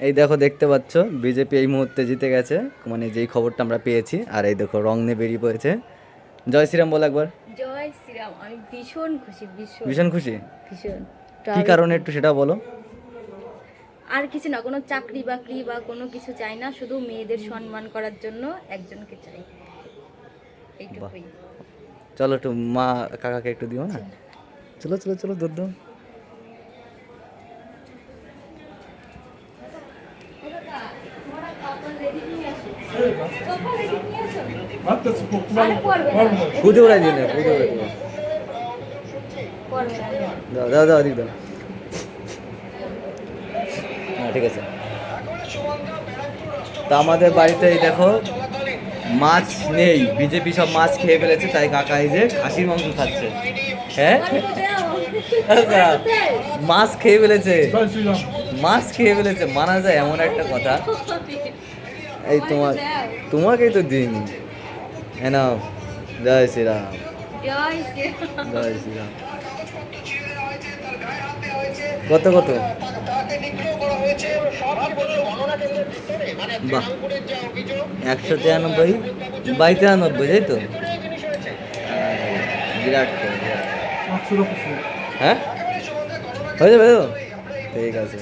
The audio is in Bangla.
এই দেখো দেখতে পাচ্ছ বিজেপি এই মুহূর্তে জিতে গেছে, মানে যেই খবরটা আমরা পেয়েছি। আর এই দেখো রং নিয়ে বেরিয়ে পড়েছে। জয় শ্রীরাম বল একবার। জয় শ্রীরাম। আমি ভীষণ খুশি, ভীষণ ভীষণ খুশি। ভীষণ। কি কারণে একটু সেটা বলো। আর কিছু না, কোনো চাকরি বাকরি বা কোনো কিছু চাই না, শুধু মেয়েদের সম্মান করার জন্য একজনকে চাই, এইটুকুই। চলো একটু মা কাকাকে একটু দিও না। চলো চলো চলো দৌড় দাও। খুদে উড়াই দিলে খুদে উড়াই দিও। দাও দাও দাও দিক দাও। হ্যাঁ ঠিক আছে। তা আমাদের বাড়িতে এই দেখো মাছ নেই, বিজেপি সব মাছ খেয়ে ফেলেছে, তাই কাকা এই যে খাসির মাংস খাচ্ছে। হ্যাঁ মাছ খেয়ে ফেলেছে, মাছ খেয়ে ফেলেছে, মানা যায় এমন একটা কথা। এই তোমাকেই তো দিইনি। হ্যাঁ নাও। জয় শ্রীরাম। জয় শ্রীরাম। জয় শ্রীরাম। কত কত? বাহ, 193 বাই 93, তাই তো? বিরাট খবর। হ্যাঁ হয়ে যাবে তো, ঠিক আছে।